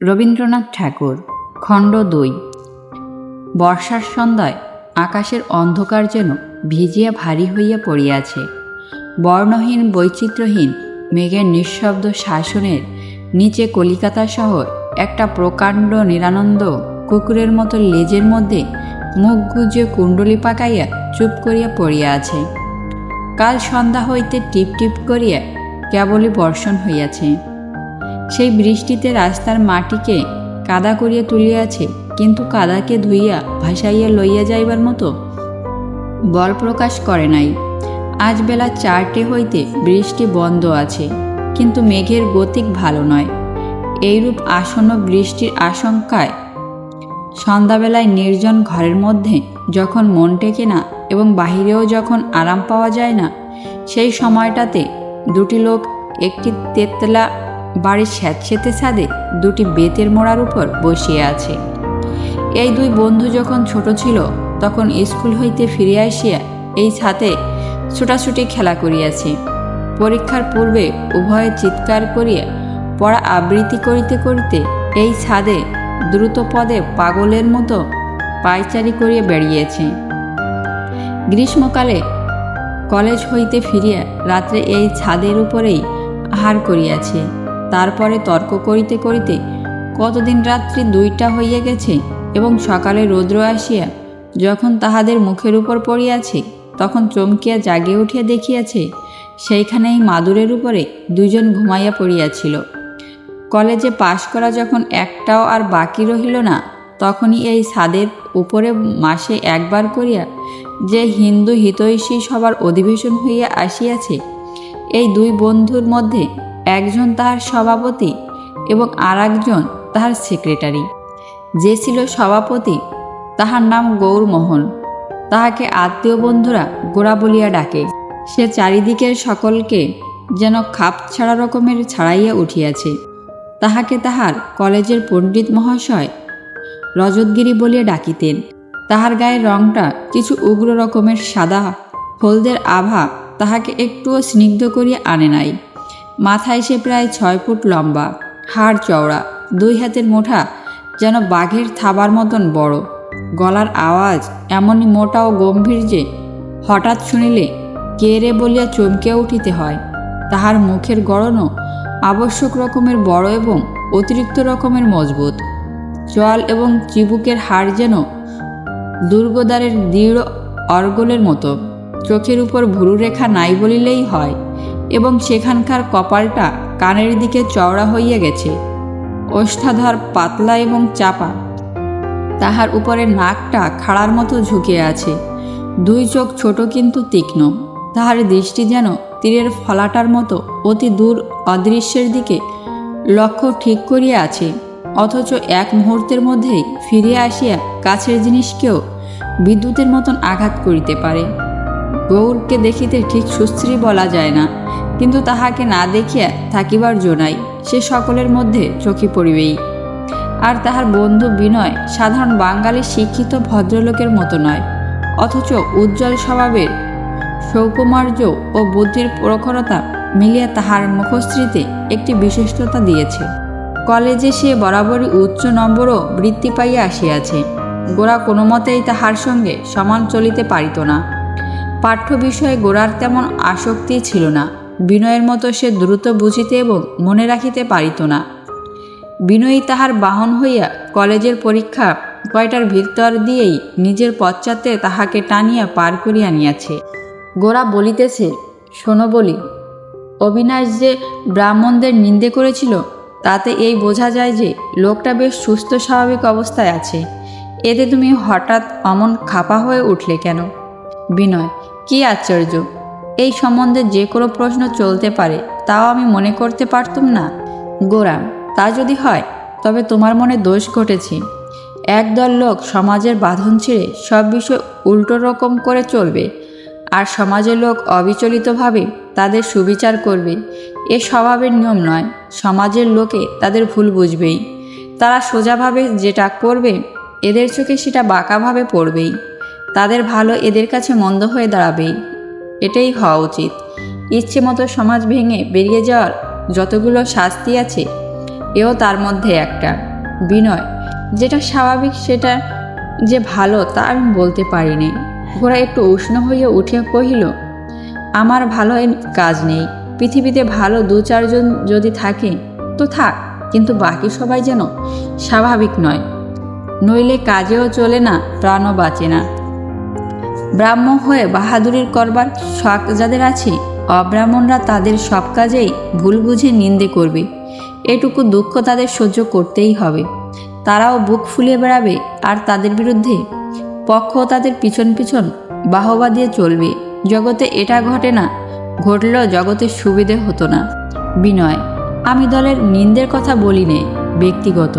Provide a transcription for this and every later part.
রবীন্দ্রনাথ ঠাকুর। খণ্ড ২। বর্ষার সন্ধ্যায় আকাশের অন্ধকার যেন ভিজিয়া ভারী হইয়া পড়িয়াছে। বর্ণহীন বৈচিত্র্যহীন মেঘের নিঃশব্দ শাসনের নিচে কলিকাতা শহর একটা প্রকাণ্ড নিরানন্দ কুকুরের মতো লেজের মধ্যে মুখ গুজিয়ে কুণ্ডলি পাকাইয়া চুপ করিয়া পড়িয়া আছে। কাল সন্ধ্যা হইতে টিপ টিপ করিয়া কেবলই বর্ষণ হইয়াছে। সেই বৃষ্টিতে রাস্তার মাটিকে কাদা করিয়া তুলিয়াছে, কিন্তু কাদাকে ধুইয়া ভাসাইয়া লইয়া যাইবার মতো বল প্রকাশ করে নাই। আজ বেলা 4টে হইতে বৃষ্টি বন্ধ আছে, কিন্তু মেঘের গতিক ভালো নয়। এইরূপ আসন্ন বৃষ্টির আশঙ্কায় সন্ধ্যাবেলায় নির্জন ঘরের মধ্যে যখন মন টেকে না এবং বাহিরেও যখন আরাম পাওয়া যায় না, সেই সময়টাতে দুটি লোক একটি তেতলা বাড়ির স্যাঁতসেঁতে ছাদে দুটি বেতের মোড়ার উপর বসিয়া আছে। এই দুই বন্ধু যখন ছোট ছিল তখন স্কুল হইতে ফিরিয়া আসিয়া এই ছাদে ছুটাছুটি খেলা করিয়াছে। পরীক্ষার পূর্বে উভয়ে চিৎকার করিয়া পড়া আবৃত্তি করিতে করিতে এই ছাদে দ্রুত পদে পাগলের মতো পায়চারি করিয়া বেরিয়েছে। গ্রীষ্মকালে কলেজ হইতে ফিরিয়া রাত্রে এই ছাদের উপরেই আহার করিয়াছে। তারপরে তর্ক করিতে করিতে কতদিন রাত্রি 2টা হইয়া গেছে, এবং সকালে রৌদ্র আসিয়া যখন তাহাদের মুখের উপর পড়িয়াছে তখন চমকিয়া জাগিয়া উঠিয়া দেখিয়াছে সেইখানেই মাদুরের উপরে দুজন ঘুমাইয়া পড়িয়াছিল। কলেজে পাশ করা যখন একটাও আর বাকি রহিল না, তখনই এই ছাদের উপরে মাসে একবার করিয়া যে হিন্দু হিতৈষী সবার অধিবেশন হইয়া আসিয়াছে, এই দুই বন্ধুর মধ্যে একজন তাহার সভাপতি এবং আর একজন তাহার সেক্রেটারি। যে ছিল সভাপতি তাহার নাম গৌরমোহন। তাহাকে আত্মীয় বন্ধুরা গোরা বলিয়া ডাকে। সে চারিদিকের সকলকে যেন খাপ ছাড়া রকমের ছাড়াইয়া উঠিয়াছে। তাহাকে তাহার কলেজের পণ্ডিত মহাশয় রজতগিরি বলিয়া ডাকিতেন। তাহার গায়ের রংটা কিছু উগ্র রকমের সাদা, হলদের আভা তাহাকে একটুও স্নিগ্ধ করিয়া আনে নাই। মাথায় সে প্রায় 6 ফুট লম্বা, হাড় চওড়া, 2 হাতের মুঠা যেন বাঘের থাবার মতন বড়। গলার আওয়াজ এমনই মোটা ও গম্ভীর যে হঠাৎ শুনিলে কে রে বলিয়া চমকিয়া উঠিতে হয়। তাহার মুখের গড়নও আবশ্যক রকমের বড় এবং অতিরিক্ত রকমের মজবুত। চল এবং চিবুকের হাড় যেন দুর্গদ্বারের দৃঢ় অর্গলের মতো। চোখের উপর ভুরু রেখা নাই বলিলেই হয়, এবং সেখানকার কপালটা কানের দিকে চওড়া হইয়া গেছে। ওষ্ঠাধর পাতলা এবং চাপা। তাহার উপরে নাকটা খাড়ার মতো ঝুঁকে আছে। 2 চোখ ছোট কিন্তু তীক্ষ্ণ। তাহার দৃষ্টি যেন তীরের ফলাটার মতো অতি দূর অদৃশ্যের দিকে লক্ষ্য ঠিক করিয়া আছে, অথচ এক মুহূর্তের মধ্যেই ফিরিয়া আসিয়া কাছের জিনিসকেও বিদ্যুতের মতন আঘাত করিতে পারে। গৌরকে দেখিতে ঠিক সুশ্রী বলা যায় না, কিন্তু তাহাকে না দেখিয়া থাকিবার জো নাই। সে সকলের মধ্যে চোখে পড়িবেই। আর তাহার বন্ধু বিনয় সাধারণ বাঙালি শিক্ষিত ভদ্রলোকের মতো নয়, অথচ উজ্জ্বল স্বভাবের সৌকুমার্য ও বুদ্ধির প্রখরতা মিলিয়া তাহার মুখশ্রীতে একটি বিশিষ্টতা দিয়েছে। কলেজে সে বরাবরই উচ্চ নম্বরও বৃত্তি পাইয়া আসিয়াছে। গোরা কোনো মতেই তাহার সঙ্গে সমান চলিতে পারিত না। পাঠ্য বিষয়ে গোরার তেমন আসক্তি ছিল না। বিনয়ের মতো সে দ্রুত বুঝিতে এবং মনে রাখিতে পারিত না। বিনয়ী তাহার বাহন হইয়া কলেজের পরীক্ষা কয়টার ভিতর দিয়েই নিজের পশ্চাতে তাহাকে টানিয়া পার করিয়া নিয়াছে। গোরা বলিতেছে, শোনো বলি, অবিনাশ যে ব্রাহ্মণদের নিন্দে করেছিল, তাতে এই বোঝা যায় যে লোকটা বেশ সুস্থ স্বাভাবিক অবস্থায় আছে। এতে তুমি হঠাৎ অমন খাপা হয়ে উঠলে কেন? বিনয়, কি আশ্চর্য! এই সম্বন্ধে যে কোনো প্রশ্ন চলতে পারে, তাও আমি মনে করতে পারতুম না। গোরা, তা যদি হয় তবে তোমার মনে দোষ ঘটেছে। একদল লোক সমাজের বাঁধন ছিঁড়ে সব বিষয় উল্টো রকম করে চলবে, আর সমাজের লোক অবিচলিতভাবে তাদের সুবিচার করবে। এ স্বভাবের নিয়ম নয়। সমাজের লোকে তাদের ভুল বুঝবেই। তারা সোজাভাবে যেটা করবে এদের চোখে সেটা বাঁকাভাবে পড়বেই। তাদের ভালো এদের কাছে মন্দ হয়ে দাঁড়াবেই। এটাই হওয়া উচিত। ইচ্ছে মতো সমাজ ভেঙে বেরিয়ে যাওয়ার যতগুলো শাস্তি আছে, এও তার মধ্যে একটা। বিনয়, যেটা স্বাভাবিক সেটা যে ভালো তা আমি বলতে পারিনি। ঘোড়া একটু উষ্ণ হইয়া উঠিয়া কহিল, আমার ভালো কাজ নেই। পৃথিবীতে ভালো 2-4 জন যদি থাকে তো থাক, কিন্তু বাকি সবাই যেন স্বাভাবিক নয়, নইলে কাজেও চলে না, প্রাণও বাঁচে না। ব্রাহ্ম হয়ে বাহাদুরির করবার শখ যাদের আছে, অব্রাহ্মণরা তাদের সব কাজেই ভুল বুঝে নিন্দে করবে। এটুকু দুঃখ তাদের সহ্য করতেই হবে। তারাও বুক ফুলিয়ে বেড়াবে, আর তাদের বিরুদ্ধে পক্ষ তাদের পিছন পিছন বাহবা দিয়ে চলবে। জগতে এটা ঘটে না, ঘটলেও জগতের সুবিধে হতো না। বিনয়, আমি দলের নিন্দের কথা বলি নে, ব্যক্তিগত।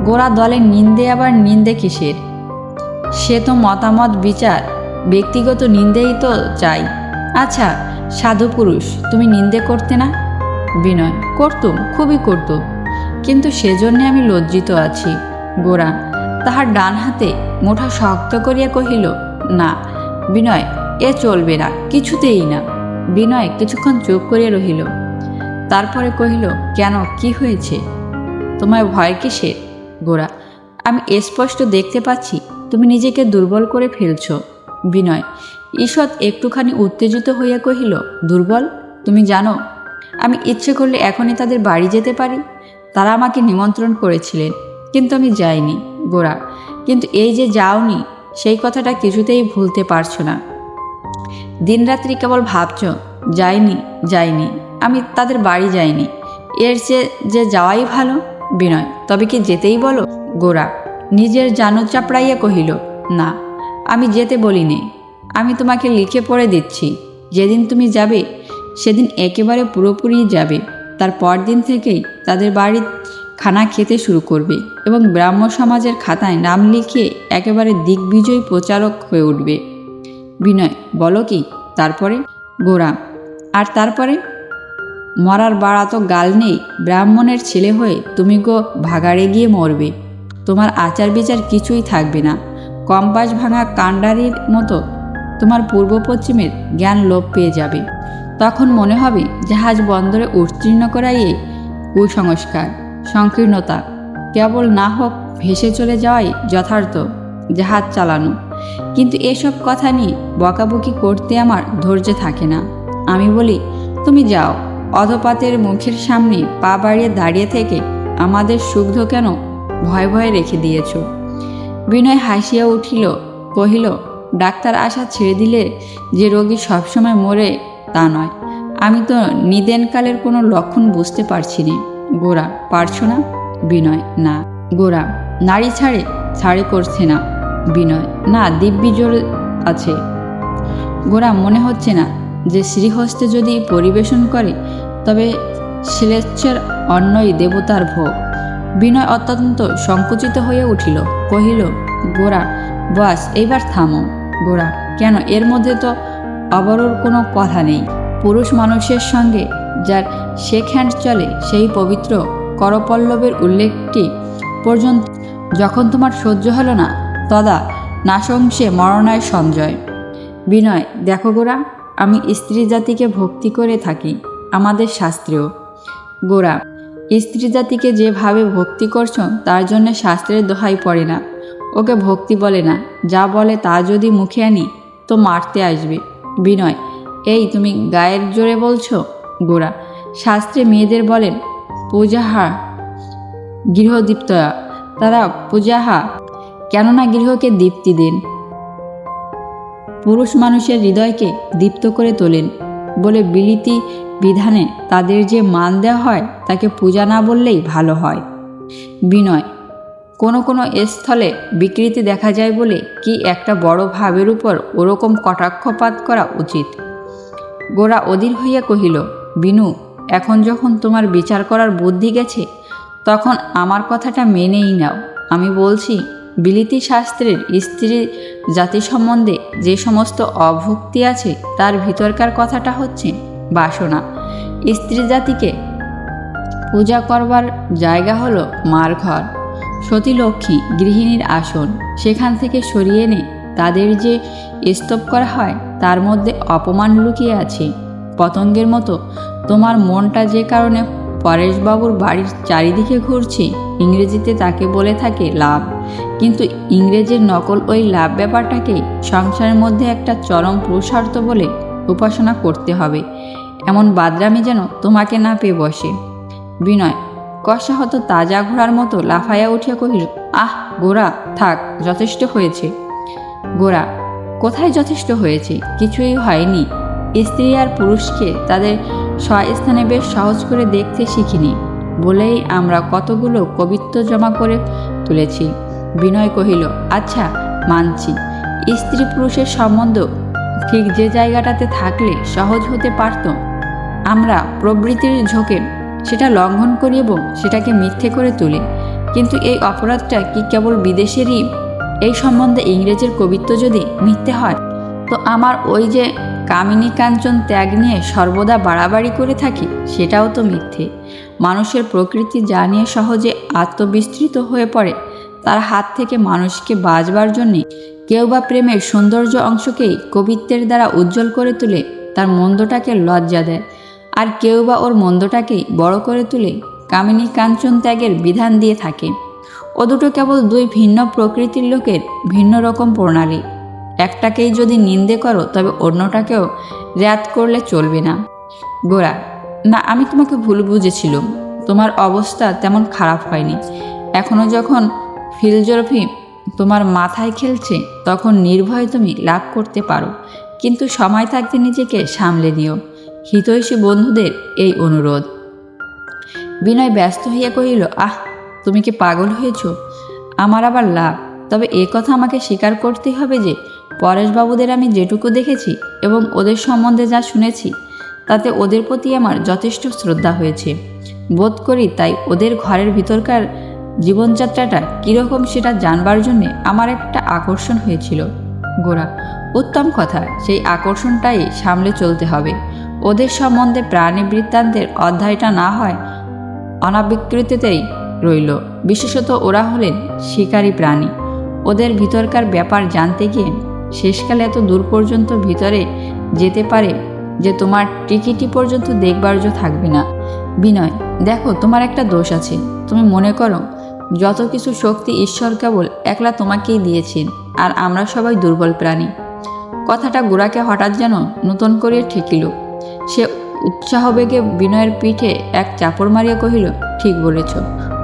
গোরা দলের নিন্দে আবার নিন্দে কিসের? সে তো মতামত বিচার, ব্যক্তিগত নিন্দেই তো চাই। আচ্ছা সাধু পুরুষ, তুমি নিন্দে করতে না? বিনয়, করতুম, খুবই করতুম, কিন্তু সেজন্যে আমি লজ্জিত আছি। গোরা তাহার ডান হাতে মুঠা শক্ত করিয়া কহিল, না বিনয়, এ চলবে না, কিছুতেই না। বিনয় কিছুক্ষণ চুপ করিয়া রহিল, তারপরে কহিল, কেন, কি হয়েছে? তোমার ভয় কিসের? গোরা, আমি স্পষ্ট দেখতে পাচ্ছি তুমি নিজেকে দুর্বল করে ফেলছ। বিনয় ঈষৎ একটুখানি উত্তেজিত হইয়া কহিল, দুর্বল? তুমি জানো আমি ইচ্ছে করলে এখনই তাদের বাড়ি যেতে পারি। তারা আমাকে নিমন্ত্রণ করেছিলেন, কিন্তু আমি যাইনি। গোরা, কিন্তু এই যে যাওনি, সেই কথাটা কিছুতেই ভুলতে পারছো না। দিনরাত্রি কেবল ভাবছ যাইনি যাইনি, আমি তাদের বাড়ি যাইনি। এর চেয়ে যে যাওয়াই ভালো। বিনয়, তবে কি যেতেই বলো? গোরা নিজের জানু চাপড়াইয়া কহিল, না, আমি যেতে বলিনি। আমি তোমাকে লিখে পড়ে দিচ্ছি, যেদিন তুমি যাবে সেদিন একেবারে পুরোপুরি যাবে। তার পরদিন থেকেই তাদের বাড়ির খানা খেতে শুরু করবে এবং ব্রাহ্ম সমাজের খাতায় নাম লিখিয়ে একেবারে দিগ্বিজয়ী প্রচারক হয়ে উঠবে। বিনয়, বলো কি তারপরে? গোরা, আর তারপরে? মরার বাড়া তো গাল নেই। ব্রাহ্মণের ছেলে হয়ে তুমি গো ভাগাড়ে গিয়ে মরবে। তোমার আচার বিচার কিছুই থাকবে না। কম্পাস ভাঙা কাণ্ডারির মতো তোমার পূর্ব পশ্চিমের জ্ঞান লোপ পেয়ে যাবে। তখন মনে হবে জাহাজ বন্দরে উত্তীর্ণ করাইয়ে কুসংস্কার, সংকীর্ণতা কেবল না হোক ভেসে চলে যাওয়াই যথার্থ জাহাজ চালানো। কিন্তু এসব কথা নিয়ে বকাবকি করতে আমার ধৈর্য থাকে না। আমি বলি, তুমি যাও, অধপাতের মুখের সামনে পা বাড়িয়ে দাঁড়িয়ে থেকে আমাদের সুগ্ধ কেন ভয়ে ভয়ে রেখে দিয়েছ? বিনয় হাসিয়া উঠিল, কহিল, ডাক্তার আশা ছেড়ে দিলে যে রোগী সবসময় মরে তা নয়। আমি তো নিদেনকালের কোনো লক্ষণ বুঝতে পারছি নে। গোরা, পারছো না? বিনয়, না। গোরা, নারী ছাড়ে করছে না। বিনয়, না, দিব্যি জোর আছে। গোরা, মনে হচ্ছে না যে শ্রীহস্তে যদি পরিবেশন করে তবে শ্লেচ্ছের অন্নই দেবতার ভোগ। বিনয় অত্যন্ত সংকুচিত হয়ে উঠিল, কহিল, গোরা বাস, এইবার থামো। গোরা, কেন? এর মধ্যে তো অবরোর কোনো কথা নেই। পুরুষ মানুষের সঙ্গে যার শেক হ্যান্ড চলে, সেই পবিত্র করপল্লবের উল্লেখটি পর্যন্ত যখন তোমার সহ্য হলো না, তদা নাশংসে মরণায় সঞ্জয়। বিনয়, দেখো গোরা, আমি স্ত্রী জাতিকে ভক্তি করে থাকি, আমাদের শাস্ত্রেও। গোরা, স্ত্রী জাতিকে যেভাবে ভক্তি করছো তার জন্য শাস্ত্রের দোহাই পড়ে না। ওকে ভক্তি বলে না, যা বলে তা যদি মুখে আনি তো মারতে আসবে। বিনয়, এই তুমি গায়ের জোরে বলছো? গোরা, শাস্ত্রে মেয়েদের বলেন পূজাহা গৃহদীপ্তয়া, তারা পূজাহা কেননা গৃহকে দীপ্তি দেন, পুরুষ মানুষের হৃদয়কে দীপ্ত করে তোলেন বলে বিলিতি বিধানে তাদের যে মান দেওয়া হয় তাকে পূজা না বললেই ভালো হয়। বিনয়, কোনো কোনো স্থলে বিকৃতি দেখা যায় বলে কি একটা বড় ভাবের উপর ওরকম কটাক্ষপাত করা উচিত? গোরা অধীর হইয়া কহিল, বিনু, এখন যখন তোমার বিচার করার বুদ্ধি গেছে তখন আমার কথাটা মেনেই নাও। আমি বলছি, বিলিতি শাস্ত্রের স্ত্রী জাতি সম্বন্ধে যে সমস্ত অভুক্তি আছে তার ভিতরকার কথাটা হচ্ছে বাসনা। স্ত্রী জাতিকে পূজা করবার জায়গা হলো মার ঘর, সতীলক্ষ্মী গৃহিণীর আসন। সেখান থেকে সরিয়ে এনে তাদের যে স্তব করা হয় তার মধ্যে অপমান লুকিয়ে আছে। পতঙ্গের মতো তোমার মনটা যে কারণে পরেশবাবুর বাড়ির চারিদিকে ঘুরছি, ইংরেজিতে তাকে বলে থাকে লাভ। কিন্তু ইংরেজের নকল ওই লাভ ব্যাপারটাকে সংসারের মধ্যে একটা চরম পুরুষার্থ বলে উপাসনা করতে হবে। এমন বাদরামি যেন তোমাকে না পেয়ে বসে। বিনয় কষা হতো তাজা ঘোড়ার মতো লাফাইয়া উঠিয়া কহিল, আহ গোরা, থাক, যথেষ্ট হয়েছে। গোরা, কোথায় যথেষ্ট হয়েছে? কিছুই হয়নি। স্ত্রী আর পুরুষকে তাদের স্বস্থানে বেশ সহজ করে দেখতে শিখিনি বলেই আমরা কতগুলো কবিত্ব জমা করে তুলেছি। বিনয় কহিল, আচ্ছা মানছি, স্ত্রী পুরুষের সম্বন্ধ ঠিক যে জায়গাটাতে থাকলে সহজ হতে পারত, আমরা প্রবৃত্তির ঝোঁকে সেটা লঙ্ঘন করি এবং সেটাকে মিথ্যে করে তুলি। কিন্তু এই অপরাধটা কি কেবল বিদেশেরই? এই সম্বন্ধে ইংরেজের কবিত্ব যদি মিথ্যে হয়, তো আমার ওই যে কামিনী কাঞ্চন ত্যাগ নিয়ে সর্বদা বাড়াবাড়ি করে থাকি, সেটাও তো মিথ্যে। মানুষের প্রকৃতি যা নিয়ে সহজে আত্মবিস্তৃত হয়ে পড়ে, তার হাত থেকে মানুষকে বাঁচবার জন্যে কেউ বা প্রেমের সৌন্দর্য অংশকেই কবিত্বের দ্বারা উজ্জ্বল করে তুলে তার মন্দটাকে লজ্জা দেয়, আর কেউ বা ওর মন্দটাকেই বড় করে তুলে কামিনী কাঞ্চন ত্যাগের বিধান দিয়ে থাকে। ও দুটো কেবল দুই ভিন্ন প্রকৃতির লোকের ভিন্ন রকম প্রণালী। একটাকেই যদি নিন্দে করো, তবে অন্যটাকেও রেয়াত করলে চলবে না। গোরা, না, আমি তোমাকে ভুল বুঝেছিলাম। তোমার অবস্থা তেমন খারাপ হয়নি। এখনও যখন ফিলজফি তোমার মাথায় খেলছে, তখন নির্ভয়ে তুমি লাভ করতে পারো, কিন্তু সময় থাকতে নিজেকে সামলে নিও। হিতৈষী বন্ধুদের এই অনুরোধ। বিনয় ব্যস্ত হইয়া কহিল, আহ, তুমি কি পাগল হয়েছ? আমার আবার লাভ? তবে এ কথা আমাকে স্বীকার করতেই হবে যে পরেশবাবুদের আমি যেটুকু দেখেছি এবং ওদের সম্বন্ধে যা শুনেছি, তাতে ওদের প্রতি আমার যথেষ্ট শ্রদ্ধা হয়েছে। বোধ করি তাই ওদের ঘরের ভিতরকার জীবনযাত্রাটা কীরকম সেটা জানবার জন্যে আমার একটা আকর্ষণ হয়েছিল। গোরা, উত্তম কথা, সেই আকর্ষণটাই সামলে চলতে হবে। ওদের সম্বন্ধে প্রাণী বৃত্তান্তের অধ্যায়টা না হয় অনাবিকৃততেই রইল। বিশেষত ওরা হলেন শিকারী প্রাণী। ওদের ভিতরকার ব্যাপার জানতে গিয়ে শেষকালে এত দূর পর্যন্ত ভিতরে যেতে পারে যে তোমার টিকিটি পর্যন্ত দেখবার্য থাকবে না। বিনয়, দেখো, তোমার একটা দোষ আছে। তুমি মনে করো যত কিছু শক্তি ঈশ্বর কেবল একলা তোমাকেই দিয়েছেন, আর আমরা সবাই দুর্বল প্রাণী। কথাটা গোরাকে হঠাৎ যেন নূতন করিয়া ঠেকিল। সে উৎসাহবেগে বিনয়ের পিঠে এক চাপড় মারিয়া কহিল, ঠিক বলেছ,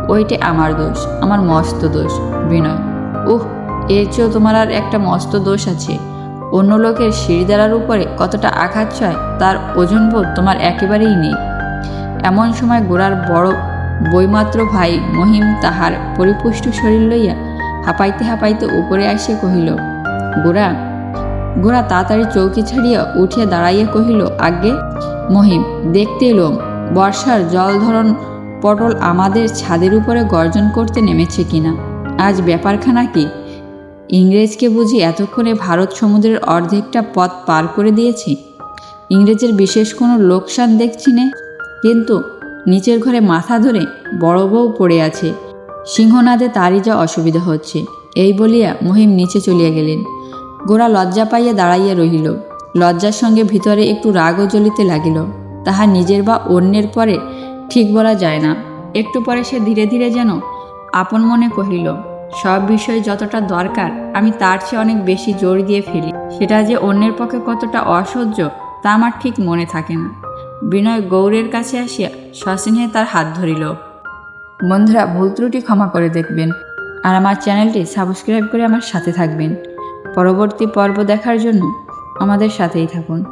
ওইটে আমার দোষ, আমার মস্ত দোষ। বিনয়, উহ, এর চেয়েও তোমার আর একটা মস্ত দোষ আছে। অন্য লোকের শিরদাঁড়ার উপরে কতটা আঘাত ছয়, তার ওজনবোধ তোমার একেবারেই নেই। এমন সময় গোরার বড় বইমাত্র ভাই মহিম তাহার পরিপুষ্ট শরীর লইয়া হাঁপাইতে হাঁপাইতে উপরে আসিয়া কহিল, গোরা। গোরা তাড়াতাড়ি চৌকি ছাড়িয়া উঠিয়া দাঁড়াইয়া কহিল, আজ্ঞে। মহিম, দেখতে এলুম বর্ষার জলধরণ পটল আমাদের ছাদের উপরে গর্জন করতে নেমেছে কিনা। আজ ব্যাপারখানা কি? ইংরেজকে বুঝি এতক্ষণে ভারত সমুদ্রের অর্ধেকটা পথ পার করে দিয়েছে। ইংরেজের বিশেষ কোনো লোকসান দেখছি নে, কিন্তু নিচের ঘরে মাথা ধরে বড় বউ পড়ে আছে। সিংহনাদে তারই যা অসুবিধা হচ্ছে। এই বলিয়া মহিম নিচে চলিয়া গেলেন। গোরা লজ্জা পাইয়া দাঁড়াইয়া রহিল। লজ্জার সঙ্গে ভিতরে একটু রাগও জ্বলিতে লাগিল। তাহা নিজের বা অন্যের পরে ঠিক বলা যায় না। একটু পরে সে ধীরে ধীরে যেন আপন মনে কহিল, সব বিষয়ে যতটা দরকার আমি তার চেয়ে অনেক বেশি জোর দিয়ে ফেলি। সেটা যে অন্যের পক্ষে কতটা অসহ্য তা আমার ঠিক মনে থাকে না। বিনয় গৌরের কাছে আসিয়া সস্নেহে তার হাত ধরিল। বন্ধুরা, ভুল ত্রুটি ক্ষমা করে দেখবেন, আর আমার চ্যানেলটি সাবস্ক্রাইব করে আমার সাথে থাকবেন। পরবর্তী পর্ব দেখার জন্য আমাদের সাথেই থাকুন।